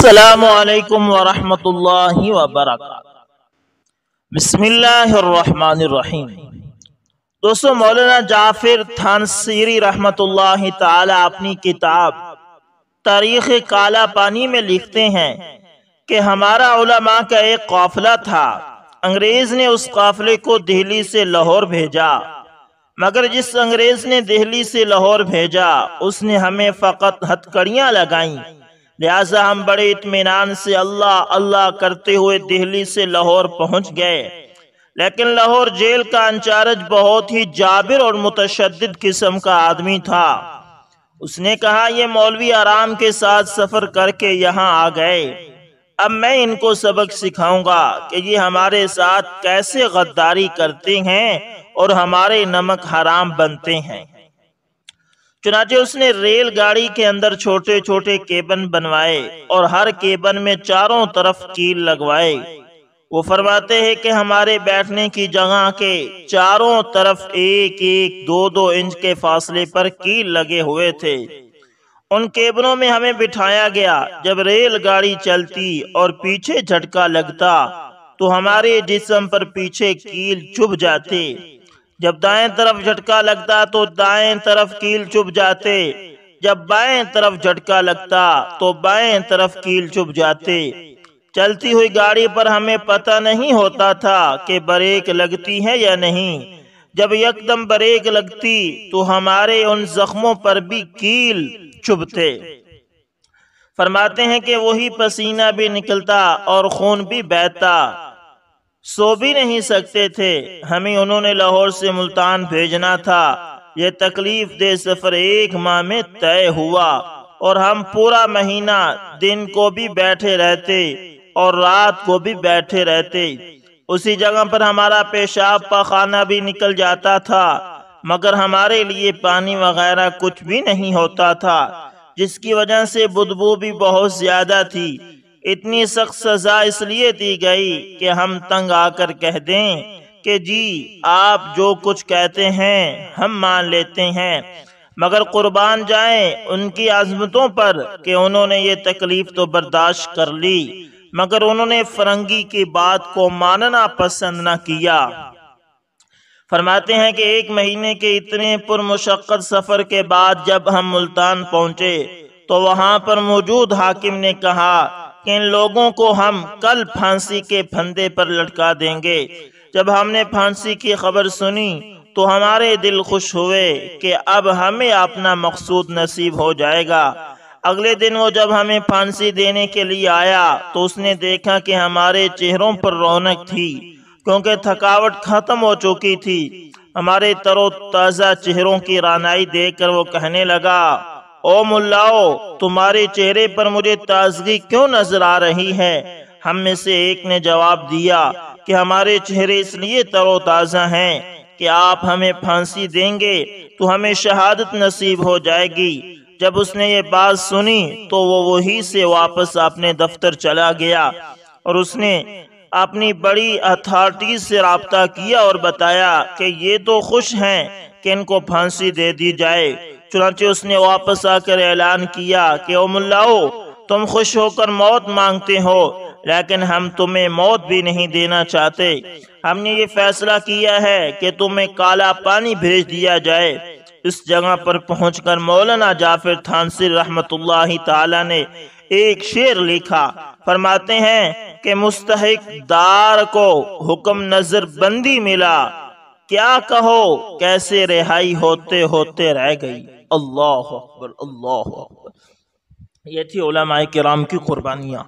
السلام علیکم ورحمۃ اللہ وبرکاتہ۔ بسم اللہ الرحمن الرحیم۔ دوستو، مولانا جعفر تھانسیری رحمۃ اللہ تعالی اپنی کتاب تاریخ کالا پانی میں لکھتے ہیں کہ ہمارا علماء کا ایک قافلہ تھا۔ انگریز نے اس قافلے کو دہلی سے لاہور بھیجا، مگر جس انگریز نے دہلی سے لاہور بھیجا اس نے ہمیں فقط ہتھکڑیاں لگائیں، لہٰذا ہم بڑے اطمینان سے اللہ اللہ کرتے ہوئے دہلی سے لاہور پہنچ گئے۔ لیکن لاہور جیل کا انچارج بہت ہی جابر اور متشدد قسم کا آدمی تھا۔ اس نے کہا، یہ مولوی آرام کے ساتھ سفر کر کے یہاں آ گئے، اب میں ان کو سبق سکھاؤں گا کہ یہ ہمارے ساتھ کیسے غداری کرتے ہیں اور ہمارے نمک حرام بنتے ہیں۔ چنانچہ اس نے ریل گاڑی کے اندر چھوٹے چھوٹے کیبن بنوائے اور ہر کیبن میں چاروں طرف کیل لگوائے۔ وہ فرماتے ہیں کہ ہمارے بیٹھنے کی جگہ کے چاروں طرف ایک ایک دو دو انچ کے فاصلے پر کیل لگے ہوئے تھے۔ ان کیبنوں میں ہمیں بٹھایا گیا۔ جب ریل گاڑی چلتی اور پیچھے جھٹکا لگتا تو ہمارے جسم پر پیچھے کیل چبھ جاتے، جب دائیں طرف جھٹکا لگتا تو دائیں طرف کیل چبھ جاتے، جب بائیں طرف جھٹکا لگتا تو بائیں طرف کیل چبھ جاتے۔ چلتی ہوئی گاڑی پر ہمیں پتہ نہیں ہوتا تھا کہ بریک لگتی ہے یا نہیں۔ جب یکدم بریک لگتی تو ہمارے ان زخموں پر بھی کیل چبھتے۔ فرماتے ہیں کہ وہی پسینہ بھی نکلتا اور خون بھی بہتا، سو بھی نہیں سکتے تھے۔ ہمیں انہوں نے لاہور سے ملتان بھیجنا تھا۔ یہ تکلیف دہ سفر 1 ماہ میں طے ہوا اور ہم پورا مہینہ دن کو بھی بیٹھے رہتے اور رات کو بھی بیٹھے رہتے۔ اسی جگہ پر ہمارا پیشاب پاخانہ بھی نکل جاتا تھا، مگر ہمارے لیے پانی وغیرہ کچھ بھی نہیں ہوتا تھا، جس کی وجہ سے بدبو بھی بہت زیادہ تھی۔ اتنی سخت سزا اس لیے دی گئی کہ ہم تنگ آ کر کہہ دیں کہ جی آپ جو کچھ کہتے ہیں ہم مان لیتے ہیں، مگر قربان جائیں ان کی عظمتوں پر کہ انہوں نے یہ تکلیف تو برداشت کر لی، مگر انہوں نے فرنگی کی بات کو ماننا پسند نہ کیا۔ فرماتے ہیں کہ 1 مہینے کے اتنے پرمشقت سفر کے بعد جب ہم ملتان پہنچے تو وہاں پر موجود حاکم نے کہا کہ ان لوگوں کو ہم کل پھانسی کے پھندے پر لٹکا دیں گے۔ جب ہم نے پھانسی کی خبر سنی تو ہمارے دل خوش ہوئے کہ اب ہمیں اپنا مقصود نصیب ہو جائے گا۔ اگلے دن وہ جب ہمیں پھانسی دینے کے لیے آیا تو اس نے دیکھا کہ ہمارے چہروں پر رونق تھی، کیونکہ تھکاوٹ ختم ہو چکی تھی۔ ہمارے تر و تازہ چہروں کی رانائی دیکھ کر وہ کہنے لگا، او ملاؤ، تمہارے چہرے پر مجھے تازگی کیوں نظر آ رہی ہے؟ ہم میں سے ایک نے جواب دیا کہ ہمارے چہرے اس لیے تر و تازہ ہیں کہ آپ ہمیں پھانسی دیں گے تو ہمیں شہادت نصیب ہو جائے گی۔ جب اس نے یہ بات سنی تو وہ وہیں سے واپس اپنے دفتر چلا گیا اور اس نے اپنی بڑی اتھارٹی سے رابطہ کیا اور بتایا کہ یہ تو خوش ہیں کہ ان کو پھانسی دے دی جائے۔ چنانچہ اس نے واپس آ کر اعلان کیا کہ او ملاؤ، تم خوش ہو کر موت مانگتے ہو، لیکن ہم تمہیں موت بھی نہیں دینا چاہتے۔ ہم نے یہ فیصلہ کیا ہے کہ تمہیں کالا پانی بھیج دیا جائے۔ اس جگہ پر پہنچ کر مولانا جعفر تھانسیری رحمۃ اللہ تعالی نے ایک شعر لکھا۔ فرماتے ہیں کہ مستحق دار کو حکم نظر بندی ملا، کیا کہو کیسے رہائی ہوتے ہوتے رہ گئی۔ اللہ اکبر، اللہ اکبر۔ یہ تھی علماء کرام کی قربانیاں۔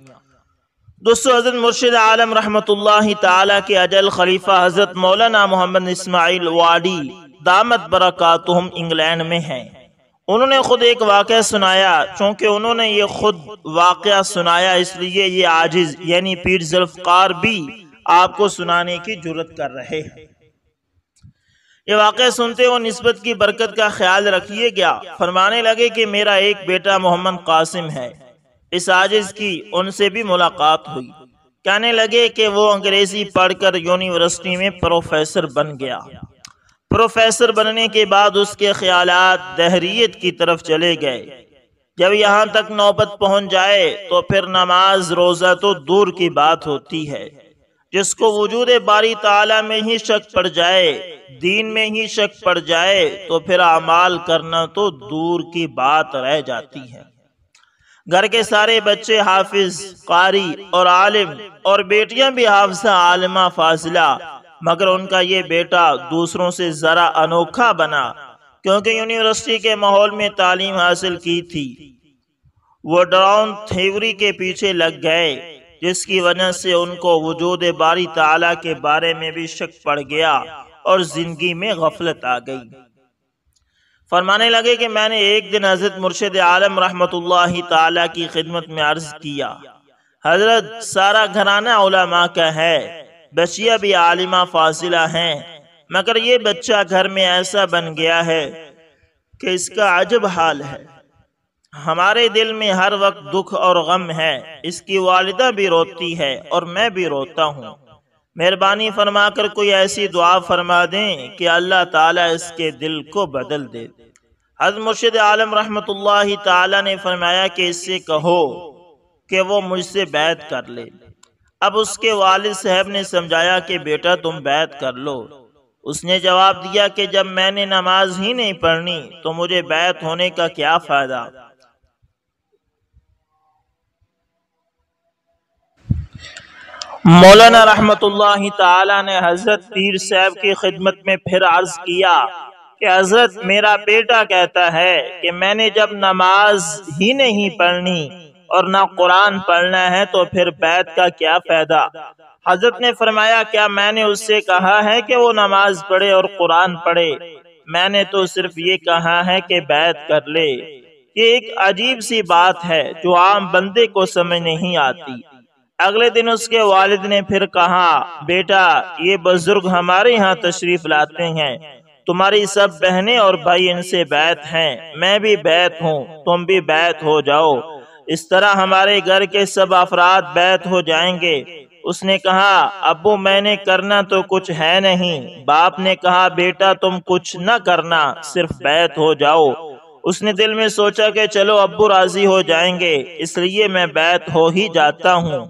دوستو، حضرت مرشد عالم رحمت اللہ تعالی کے اجل خلیفہ حضرت مولانا محمد اسماعیل واڈی دامت برکاتہم انگلینڈ میں ہیں۔ انہوں نے خود ایک واقعہ سنایا۔ چونکہ انہوں نے یہ خود واقعہ سنایا اس لیے یہ عاجز یعنی پیر ذوالفقار بھی آپ کو سنانے کی جرت کر رہے ہیں۔ یہ واقعہ سنتے وہ نسبت کی برکت کا خیال رکھیے گا۔ فرمانے لگے کہ میرا ایک بیٹا محمد قاسم ہے۔ اس عاجز کی ان سے بھی ملاقات ہوئی۔ کہنے لگے کہ وہ انگریزی پڑھ کر یونیورسٹی میں پروفیسر بن گیا۔ پروفیسر بننے کے بعد اس کے خیالات دہریت کی طرف چلے گئے۔ جب یہاں تک نوبت پہنچ جائے تو پھر نماز روزہ تو دور کی بات ہوتی ہے۔ جس کو وجود باری تعالیٰ میں ہی شک پڑ جائے، دین میں ہی شک پڑ جائے، تو پھر اعمال کرنا تو دور کی بات رہ جاتی ہے۔ گھر کے سارے بچے حافظ، قاری اور عالم، اور بیٹیاں بھی حافظہ، عالمہ، فاضلہ، مگر ان کا یہ بیٹا دوسروں سے ذرا انوکھا بنا، کیونکہ یونیورسٹی کے ماحول میں تعلیم حاصل کی تھی۔ وہ ڈراؤن تھیوری کے پیچھے لگ گئے، جس کی وجہ سے ان کو وجود باری تعالیٰ کے بارے میں بھی شک پڑ گیا اور زندگی میں غفلت آ گئی۔ فرمانے لگے کہ میں نے ایک دن حضرت مرشد عالم رحمت اللہ تعالیٰ کی خدمت میں عرض کیا، حضرت سارا گھرانہ علماء کا ہے، بچیاں بھی عالمہ فاضلہ ہیں، مگر یہ بچہ گھر میں ایسا بن گیا ہے کہ اس کا عجب حال ہے۔ ہمارے دل میں ہر وقت دکھ اور غم ہے، اس کی والدہ بھی روتی ہے اور میں بھی روتا ہوں، مہربانی فرما کر کوئی ایسی دعا فرما دیں کہ اللہ تعالیٰ اس کے دل کو بدل دے۔ حضرت مرشد عالم رحمت اللہ تعالیٰ نے فرمایا کہ اس سے کہو کہ وہ مجھ سے بیعت کر لے۔ اب اس کے والد صاحب نے سمجھایا کہ بیٹا تم بیعت کر لو۔ اس نے جواب دیا کہ جب میں نے نماز ہی نہیں پڑھنی تو مجھے بیعت ہونے کا کیا فائدہ۔ مولانا رحمت اللہ تعالی نے حضرت پیر صاحب کی خدمت میں پھر عرض کیا کہ حضرت میرا بیٹا کہتا ہے کہ میں نے جب نماز ہی نہیں پڑھنی اور نہ قرآن پڑھنا ہے تو پھر بیعت کا کیا فائدہ۔ حضرت نے فرمایا کیا میں نے اس سے کہا ہے کہ وہ نماز پڑھے اور قرآن پڑھے؟ میں نے تو صرف یہ کہا ہے کہ بیعت کر لے۔ یہ ایک عجیب سی بات ہے جو عام بندے کو سمجھ نہیں آتی۔ اگلے دن اس کے والد نے پھر کہا بیٹا یہ بزرگ ہمارے ہاں تشریف لاتے ہیں، تمہاری سب بہنیں اور بھائی ان سے بیعت ہیں، میں بھی بیعت ہوں، تم بھی بیعت ہو جاؤ، اس طرح ہمارے گھر کے سب افراد بیعت ہو جائیں گے۔ اس نے کہا ابو میں نے کرنا تو کچھ ہے نہیں۔ باپ نے کہا بیٹا تم کچھ نہ کرنا، صرف بیعت ہو جاؤ۔ اس نے دل میں سوچا کہ چلو ابو راضی ہو جائیں گے، اس لیے میں بیعت ہو ہی جاتا ہوں۔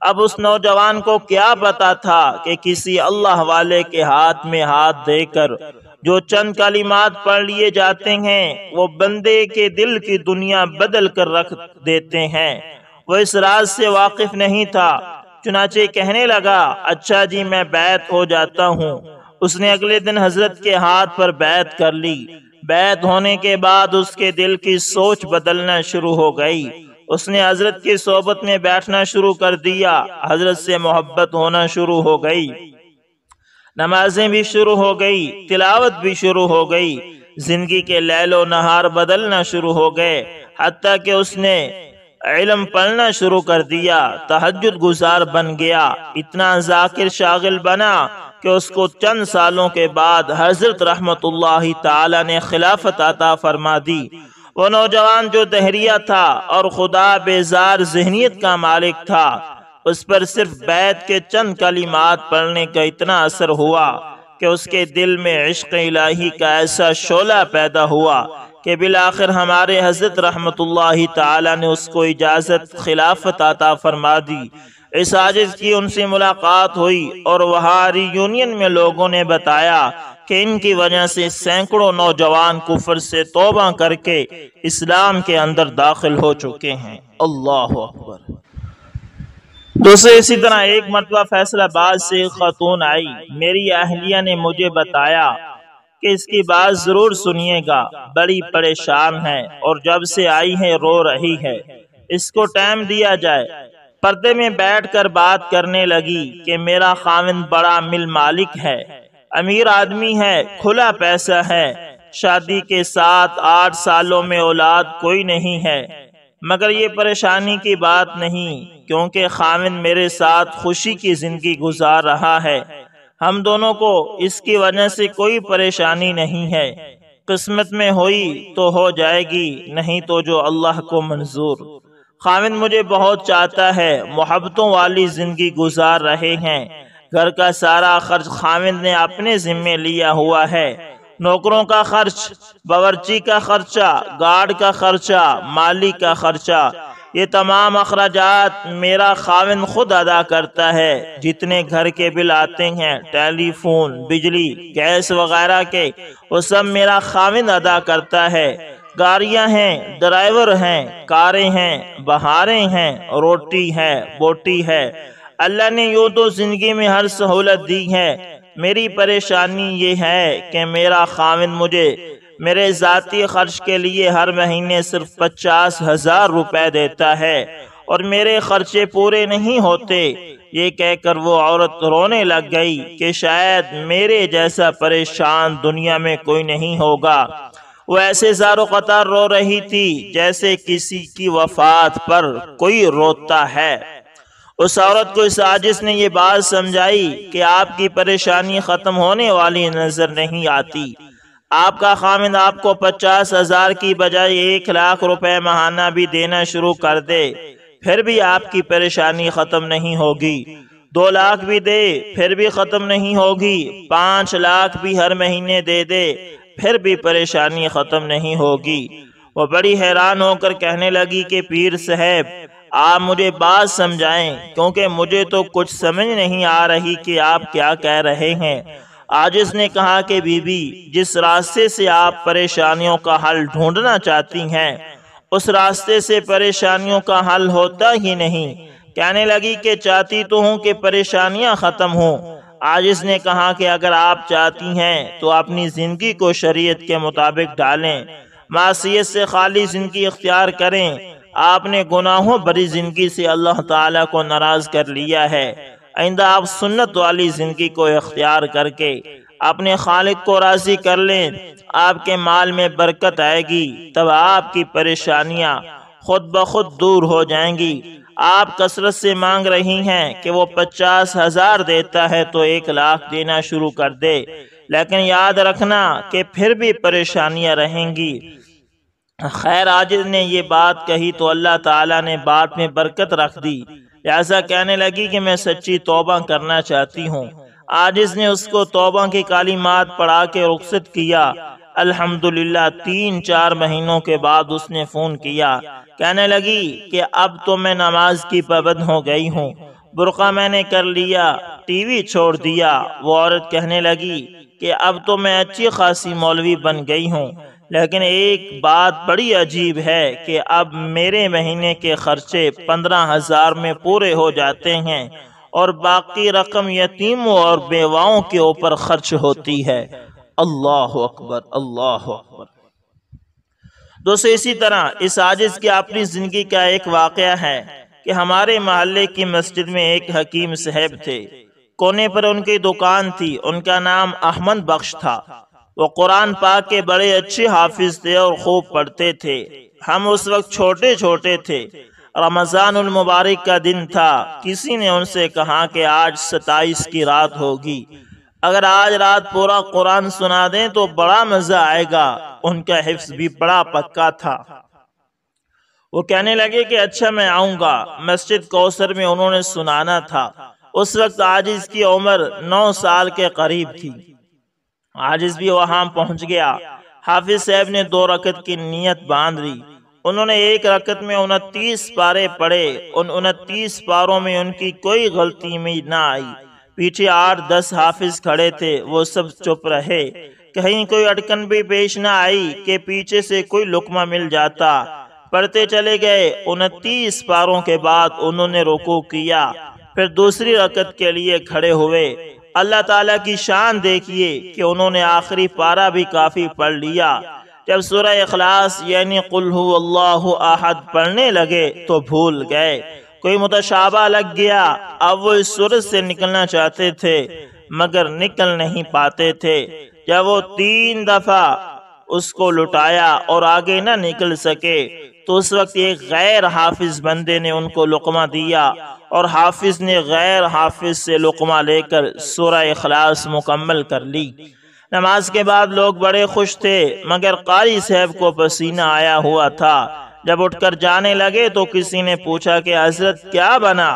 اب اس نوجوان کو کیا پتا تھا کہ کسی اللہ والے کے ہاتھ میں ہاتھ دے کر جو چند کلمات پڑھ لیے جاتے ہیں وہ بندے کے دل کی دنیا بدل کر رکھ دیتے ہیں۔ وہ اس راز سے واقف نہیں تھا، چنانچہ کہنے لگا اچھا جی میں بیعت ہو جاتا ہوں۔ اس نے اگلے دن حضرت کے ہاتھ پر بیعت کر لی۔ بیعت ہونے کے بعد اس کے دل کی سوچ بدلنا شروع ہو گئی۔ اس نے حضرت کی صحبت میں بیٹھنا شروع کر دیا، حضرت سے محبت ہونا شروع ہو گئی، نمازیں بھی شروع ہو گئی، تلاوت بھی شروع ہو گئی، زندگی کے لیل و نہار بدلنا شروع ہو گئے، حتیٰ کہ اس نے علم پڑھنا شروع کر دیا، تہجد گزار بن گیا، اتنا ذاکر شاغل بنا کہ اس کو چند سالوں کے بعد حضرت رحمت اللہ تعالی نے خلافت عطا فرما دی۔ وہ نوجوان جو دہریہ تھا اور خدا بیزار ذہنیت کا مالک تھا، اس پر صرف بیعت کے چند کلمات پڑھنے کا اتنا اثر ہوا کہ اس کے دل میں عشق الہی کا ایسا شعلہ پیدا ہوا کہ بالآخر ہمارے حضرت رحمت اللہ تعالی نے اس کو اجازت خلافت عطا فرما دی۔ اس عاجز کی ان سے ملاقات ہوئی اور وہاں ریونین میں لوگوں نے بتایا کہ ان کی وجہ سے سینکڑوں نوجوان کفر سے توبہ کر کے اسلام کے اندر داخل ہو چکے ہیں۔ اللہ اکبر۔ دوستو اسی طرح ایک مرتبہ فیصل آباد سے ایک خاتون آئی، میری اہلیہ نے مجھے بتایا کہ اس کی بات ضرور سنیے گا، بڑی پریشان ہے اور جب سے آئی ہے رو رہی ہے، اس کو ٹائم دیا جائے۔ پردے میں بیٹھ کر بات کرنے لگی کہ میرا خاوند بڑا مل مالک ہے، امیر آدمی ہے، کھلا پیسہ ہے، شادی کے 7-8 سالوں میں اولاد کوئی نہیں ہے، مگر یہ پریشانی کی بات نہیں کیونکہ خاوند میرے ساتھ خوشی کی زندگی گزار رہا ہے، ہم دونوں کو اس کی وجہ سے کوئی پریشانی نہیں ہے، قسمت میں ہوئی تو ہو جائے گی، نہیں تو جو اللہ کو منظور۔ خاوند مجھے بہت چاہتا ہے، محبتوں والی زندگی گزار رہے ہیں، گھر کا سارا خرچ خاوند نے اپنے ذمے لیا ہوا ہے، نوکروں کا خرچ، باورچی کا خرچہ، گارڈ کا خرچہ، مالی کا خرچہ، یہ تمام اخراجات میرا خاوند خود ادا کرتا ہے۔ جتنے گھر کے بل آتے ہیں، ٹیلی فون، بجلی، گیس وغیرہ کے، وہ سب میرا خاوند ادا کرتا ہے۔ گاڑیاں ہیں، ڈرائیور ہیں، کاریں ہیں، بہاریں ہیں، روٹی ہے، بوٹی ہے۔ اللہ نے یوں تو زندگی میں ہر سہولت دی ہے، میری پریشانی یہ ہے کہ میرا خاوند مجھے میرے ذاتی خرچ کے لیے ہر مہینے صرف 50,000 روپے دیتا ہے اور میرے خرچے پورے نہیں ہوتے۔ یہ کہہ کر وہ عورت رونے لگ گئی کہ شاید میرے جیسا پریشان دنیا میں کوئی نہیں ہوگا۔ وہ ایسے زار و قطار رو رہی تھی جیسے کسی کی وفات پر کوئی روتا ہے۔ اس عورت کو اس عاجز نے یہ بات سمجھائی کہ آپ کی پریشانی ختم ہونے والی نظر نہیں آتی۔ آپ کا خاوند آپ کو 50,000 کی بجائے 1,00,000 روپے ماہانہ بھی دینا شروع کر دے، پھر بھی آپ کی پریشانی ختم نہیں ہوگی۔ 2,00,000 بھی دے، پھر بھی ختم نہیں ہوگی۔ 5,00,000 بھی ہر مہینے دے دے، پھر بھی پریشانی ختم نہیں ہوگی۔ وہ بڑی حیران ہو کر کہنے لگی کہ پیر صاحب، آپ مجھے بات سمجھائیں، کیونکہ مجھے تو کچھ سمجھ نہیں آ رہی کہ آپ کیا کہہ رہے ہیں۔ عاجز نے کہا کہ بی بی، جس راستے سے آپ پریشانیوں کا حل ڈھونڈنا چاہتی ہیں، اس راستے سے پریشانیوں کا حل ہوتا ہی نہیں۔ کہنے لگی کہ چاہتی تو ہوں کہ پریشانیاں ختم ہوں۔ عاجز نے کہا کہ اگر آپ چاہتی ہیں تو اپنی زندگی کو شریعت کے مطابق ڈالیں، معصیت سے خالی زندگی اختیار کریں۔ آپ نے گناہوں بری زندگی سے اللہ تعالیٰ کو ناراض کر لیا ہے۔ آئندہ آپ سنت والی زندگی کو اختیار کر کے اپنے خالق کو راضی کر لیں، آپ کے مال میں برکت آئے گی، تب آپ کی پریشانیاں خود بخود دور ہو جائیں گی۔ آپ کثرت سے مانگ رہی ہیں کہ وہ 50,000 دیتا ہے تو 1,00,000 دینا شروع کر دے، لیکن یاد رکھنا کہ پھر بھی پریشانیاں رہیں گی۔ خیر، عاجز نے یہ بات کہی تو اللہ تعالیٰ نے بات میں برکت رکھ دی، لہذا کہنے لگی کہ میں سچی توبہ کرنا چاہتی ہوں۔ عاجز نے اس کو توبہ کی کلمات پڑھا کے رخصت کیا۔ الحمدللہ 3-4 مہینوں کے بعد اس نے فون کیا، کہنے لگی کہ اب تو میں نماز کی پابند ہو گئی ہوں، برقع میں نے کر لیا، ٹی وی چھوڑ دیا۔ وہ عورت کہنے لگی کہ اب تو میں اچھی خاصی مولوی بن گئی ہوں، لیکن ایک بات بڑی عجیب ہے کہ اب میرے مہینے کے خرچے 15,000 میں پورے ہو جاتے ہیں اور باقی رقم یتیموں اور بیواؤں کے اوپر خرچ ہوتی ہے۔ اللہ اکبر، اللہ اکبر۔ دوستو، اسی طرح اس عاجز کی اپنی زندگی کا ایک واقعہ ہے کہ ہمارے محلے کی مسجد میں ایک حکیم صاحب تھے۔ کونے پر ان کی دکان تھی، ان کا نام احمد بخش تھا۔ وہ قرآن پاک کے بڑے اچھے حافظ تھے اور خوب پڑھتے تھے۔ ہم اس وقت چھوٹے چھوٹے تھے، رمضان المبارک کا دن تھا۔ کسی نے ان سے کہا کہ آج 27 کی رات ہوگی، اگر آج رات پورا قرآن سنا دیں تو بڑا مزہ آئے گا۔ ان کا حفظ بھی بڑا پکا تھا۔ وہ کہنے لگے کہ اچھا، میں آؤں گا۔ مسجد کوثر میں انہوں نے سنانا تھا۔ اس وقت عاجز کی عمر 9 سال کے قریب تھی۔ عاجز بھی وہاں پہنچ گیا۔ حافظ صاحب نے 2 رکعت کی نیت باندھ لی۔ انہوں نے ایک رکعت میں 29 پارے پڑھے۔ ان 29 پاروں میں ان کی کوئی غلطی میں نہ آئی۔ پیچھے 8-10 حافظ کھڑے تھے، وہ سب چپ رہے۔ کہیں کوئی اٹکن بھی پیش نہ آئی کہ پیچھے سے کوئی لقمہ مل جاتا۔ پڑھتے چلے گئے۔ 29 پاروں کے بعد انہوں نے رکوع کیا، پھر دوسری رکعت کے لیے کھڑے ہوئے۔ اللہ تعالیٰ کی شان دیکھیے کہ انہوں نے آخری پارہ بھی کافی پڑھ لیا۔ جب سورہ اخلاص یعنی قل هو اللہ احد پڑھنے لگے تو بھول گئے، کوئی متشابہ لگ گیا۔ اب وہ اس سورت سے نکلنا چاہتے تھے مگر نکل نہیں پاتے تھے۔ جب وہ 3 دفعہ اس کو لٹایا اور آگے نہ نکل سکے تو اس وقت ایک غیر حافظ بندے نے ان کو لقمہ دیا اور حافظ نے غیر حافظ سے لقمہ لے کر سورہ اخلاص مکمل کر لی۔ نماز کے بعد لوگ بڑے خوش تھے مگر قاری صاحب کو پسینہ آیا ہوا تھا۔ جب اٹھ کر جانے لگے تو کسی نے پوچھا کہ حضرت کیا بنا؟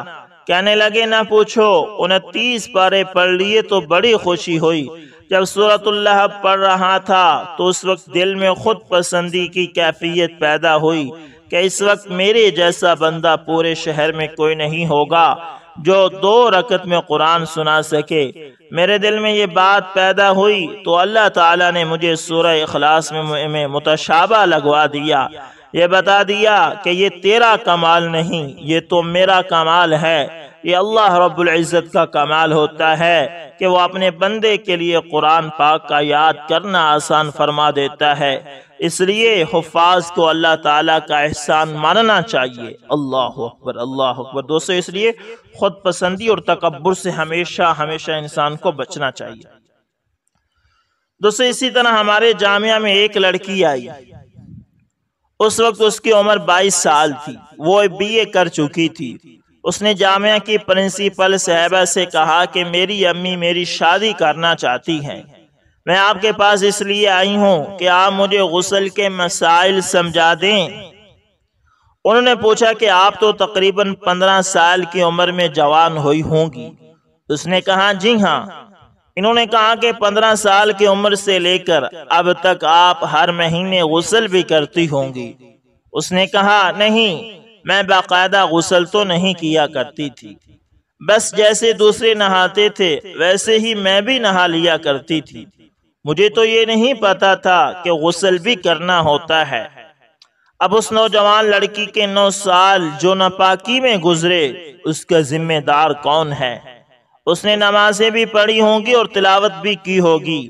کہنے لگے نہ پوچھو، 29 پارے پڑھ لیے تو بڑی خوشی ہوئی۔ جب سورۃ اللہب پڑھ رہا تھا تو اس وقت دل میں خود پسندی کی کیفیت پیدا ہوئی کہ اس وقت میرے جیسا بندہ پورے شہر میں کوئی نہیں ہوگا جو 2 رکعت میں قرآن سنا سکے۔ میرے دل میں یہ بات پیدا ہوئی تو اللہ تعالیٰ نے مجھے سورہ اخلاص میں متشابہ لگوا دیا، یہ بتا دیا کہ یہ تیرا کمال نہیں، یہ تو میرا کمال ہے۔ یہ اللہ رب العزت کا کمال ہوتا ہے کہ وہ اپنے بندے کے لیے قرآن پاک کا یاد کرنا آسان فرما دیتا ہے، اس لیے حفاظ کو اللہ تعالیٰ کا احسان ماننا چاہیے۔ اللہ اکبر، اللہ اکبر۔ دوستو، اس لیے خود پسندی اور تکبر سے ہمیشہ انسان کو بچنا چاہیے۔ دوستو، اسی طرح ہمارے جامعہ میں ایک لڑکی آئی، اس وقت اس کی عمر 22 سال تھی، وہ BA کر چکی تھی۔ اس نے جامعہ کی پرنسپل صاحبہ سے کہا کہ میری امی میری شادی کرنا چاہتی ہیں، میں آپ کے پاس اس لیے آئی ہوں کہ آپ مجھے غسل کے مسائل سمجھا دیں۔ انہوں نے پوچھا کہ آپ تو تقریباً 15 سال کی عمر میں جوان ہوئی ہوں گی۔ اس نے کہا جی ہاں۔ انہوں نے کہا کہ 15 سال کی عمر سے لے کر اب تک آپ ہر مہینے غسل بھی کرتی ہوں گی۔ اس نے کہا نہیں، میں باقاعدہ غسل تو نہیں کیا کرتی تھی، بس جیسے دوسرے نہاتے تھے ویسے ہی میں بھی نہا لیا کرتی تھی، مجھے تو یہ نہیں پتا تھا کہ غسل بھی کرنا ہوتا ہے۔ اب اس نوجوان لڑکی کے 9 سال جو ناپاکی میں گزرے، اس کا ذمہ دار کون ہے؟ اس نے نمازیں بھی پڑھی ہوں گی اور تلاوت بھی کی ہوگی،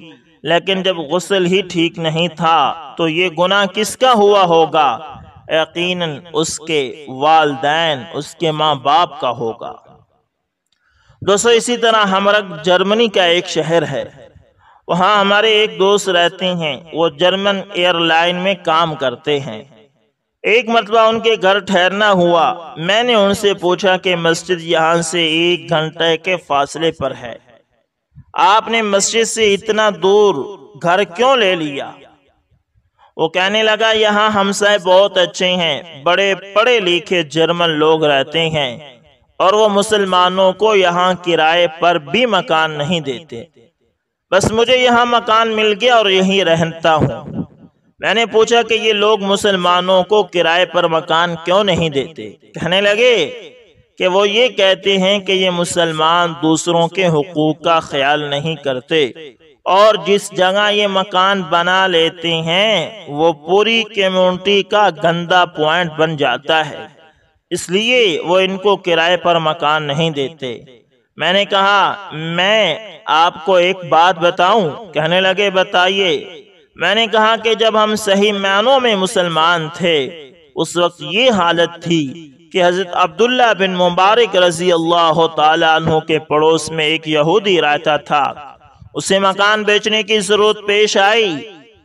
لیکن جب غسل ہی ٹھیک نہیں تھا تو یہ گناہ کس کا ہوا ہوگا؟ یقیناً اس کے والدین، اس کے ماں باپ کا ہوگا۔ دوستو، اسی طرح ہمرگ جرمنی کا ایک شہر ہے، وہاں ہمارے ایک دوست رہتے ہیں، وہ جرمن ایئر لائن میں کام کرتے ہیں۔ ایک مرتبہ ان کے گھر ٹھہرنا ہوا، میں نے ان سے پوچھا کہ مسجد یہاں سے 1 گھنٹے کے فاصلے پر ہے، آپ نے مسجد سے اتنا دور گھر کیوں لے لیا؟ وہ کہنے لگا یہاں ہمسائے بہت اچھے ہیں، بڑے پڑھے لکھے جرمن لوگ رہتے ہیں اور وہ مسلمانوں کو یہاں کرائے پر بھی مکان نہیں دیتے، بس مجھے یہاں مکان مل گیا اور یہیں رہتا ہوں۔ میں نے پوچھا کہ یہ لوگ مسلمانوں کو کرائے پر مکان کیوں نہیں دیتے؟ کہنے لگے کہ وہ یہ کہتے ہیں کہ یہ مسلمان دوسروں کے حقوق کا خیال نہیں کرتے اور جس جگہ یہ مکان بنا لیتے ہیں وہ پوری کمیونٹی کا گندا پوائنٹ بن جاتا ہے، اس لیے وہ ان کو کرائے پر مکان نہیں دیتے۔ میں نے کہا میں آپ کو ایک بات بتاؤں؟ کہنے لگے بتائیے۔ میں نے کہا کہ جب ہم صحیح معنوں میں مسلمان تھے اس وقت یہ حالت تھی کہ حضرت عبداللہ بن مبارک رضی اللہ تعالی عنہ کے پڑوس میں ایک یہودی رہتا تھا، اسے مکان بیچنے کی ضرورت پیش آئی،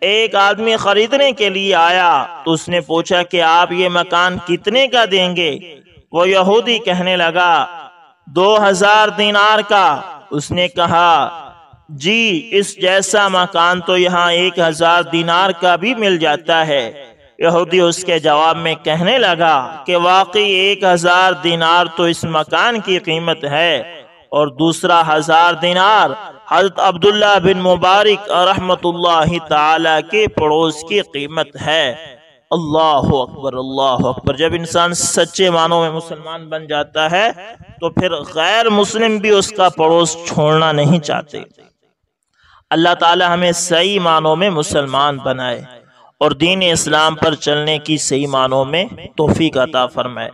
ایک آدمی خریدنے کے لیے آیا تو اس نے پوچھا کہ آپ یہ مکان کتنے کا دیں گے؟ وہ یہودی کہنے لگا 2000 دینار کا۔ اس نے کہا جی اس جیسا مکان تو یہاں 1000 دینار کا بھی مل جاتا ہے۔ یہودی اس کے جواب میں کہنے لگا کہ واقعی 1000 دینار تو اس مکان کی قیمت ہے اور دوسرا 1000 دینار حضرت عبداللہ بن مبارک رحمت اللہ تعالی کے پڑوس کی قیمت ہے۔ اللہ اکبر، اللہ اکبر۔ جب انسان سچے معنوں میں مسلمان بن جاتا ہے تو پھر غیر مسلم بھی اس کا پڑوس چھوڑنا نہیں چاہتے۔ اللہ تعالی ہمیں صحیح معنوں میں مسلمان بنائے اور دین اسلام پر چلنے کی صحیح معنوں میں توفیق عطا فرمائے،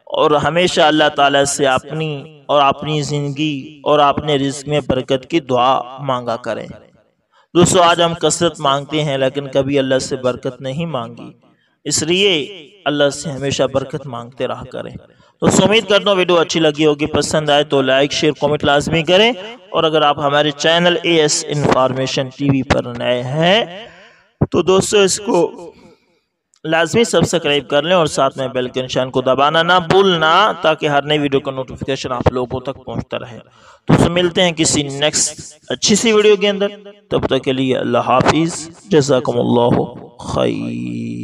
اور ہمیشہ اللہ تعالی سے اپنی زندگی اور اپنے رزق میں برکت کی دعا مانگا کریں۔ دوستو، آج ہم کثرت مانگتے ہیں لیکن کبھی اللہ سے برکت نہیں مانگی، اس لیے اللہ سے ہمیشہ برکت مانگتے رہا کریں۔ تو امید کرتا ہوں ویڈیو اچھی لگی ہوگی، پسند آئے تو لائک شیئر کامنٹ لازمی کریں، اور اگر آپ ہمارے چینل AS انفارمیشن TV پر نئے ہیں تو دوستو اس کو لازمی سبسکرائب کر لیں اور ساتھ میں بیل کے نشان کو دبانا نہ بھولنا تاکہ ہر نئی ویڈیو کا نوٹیفیکیشن آپ لوگوں تک پہنچتا رہے۔ تو ملتے ہیں کسی نیکسٹ اچھی سی ویڈیو کے اندر، تب تک کے لیے اللہ حافظ، جزاکم اللہ خیر۔